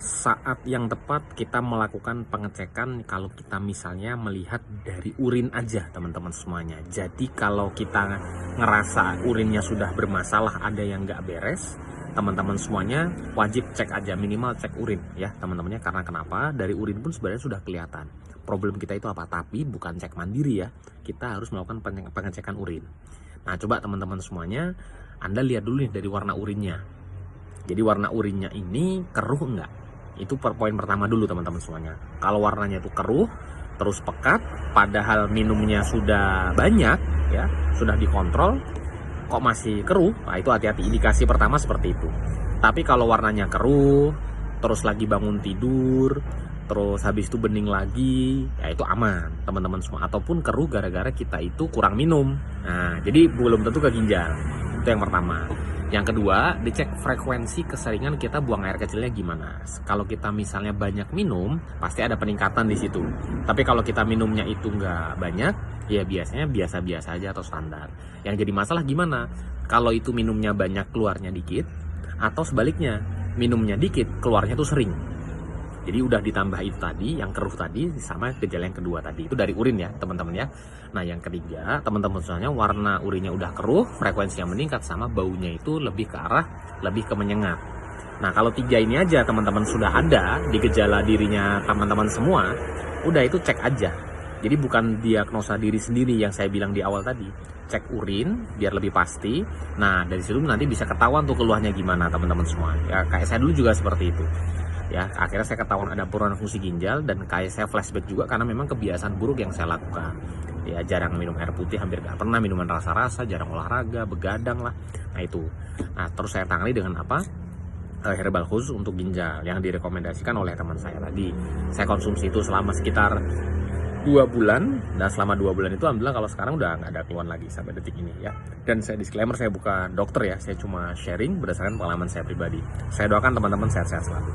Saat yang tepat kita melakukan pengecekan kalau kita misalnya melihat dari urin aja teman-teman semuanya. Jadi kalau kita ngerasa urinnya sudah bermasalah, ada yang nggak beres, teman-teman semuanya wajib cek aja, minimal cek urin ya teman-temannya. Karena kenapa? Dari urin pun sebenarnya sudah kelihatan problem kita itu apa, tapi bukan cek mandiri ya. Kita harus melakukan pengecekan urin. Nah coba teman-teman semuanya, Anda lihat dulu nih dari warna urinnya. Jadi warna urinnya ini keruh enggak? Itu poin pertama dulu teman-teman semuanya. Kalau warnanya itu keruh, terus pekat, padahal minumnya sudah banyak ya, sudah dikontrol, kok masih keruh, nah itu hati-hati, indikasi pertama seperti itu. Tapi kalau warnanya keruh, terus lagi bangun tidur, terus habis itu bening lagi, ya itu aman teman-teman semua. Ataupun keruh gara-gara kita itu kurang minum. Nah jadi belum tentu ke ginjal. Itu yang pertama. Yang kedua, dicek frekuensi keseringan kita buang air kecilnya gimana. Kalau kita misalnya banyak minum, pasti ada peningkatan di situ. Tapi kalau kita minumnya itu nggak banyak, ya biasanya biasa-biasa aja atau standar. Yang jadi masalah gimana? Kalau itu minumnya banyak, keluarnya dikit, atau sebaliknya, minumnya dikit, keluarnya tuh sering. Jadi udah ditambah itu tadi, yang keruh tadi, sama gejala yang kedua tadi. Itu dari urin ya teman-teman ya. Nah yang ketiga, teman-teman soalnya warna urinnya udah keruh, frekuensinya meningkat, sama baunya itu lebih ke arah, lebih ke menyengat. Nah kalau tiga ini aja teman-teman sudah ada di gejala dirinya teman-teman semua, udah itu cek aja. Jadi bukan diagnosa diri sendiri yang saya bilang di awal tadi. Cek urin biar lebih pasti. Nah dari situ nanti bisa ketahuan tuh keluhannya gimana teman-teman semua. Ya kayak saya dulu juga seperti itu. Ya akhirnya saya ketahuan ada penurunan fungsi ginjal, dan kayak saya flashback juga karena memang kebiasaan buruk yang saya lakukan. Ya jarang minum air putih, hampir gak pernah minuman rasa-rasa, jarang olahraga, begadang lah. Nah itu. Nah terus saya tangani dengan apa? Herbal khusus untuk ginjal yang direkomendasikan oleh teman saya tadi. Saya konsumsi itu selama sekitar 2 bulan, dan selama 2 bulan itu alhamdulillah kalau sekarang udah nggak ada keluhan lagi sampai detik ini ya. Dan saya disclaimer, saya bukan dokter ya, saya cuma sharing berdasarkan pengalaman saya pribadi. Saya doakan teman-teman sehat-sehat selalu.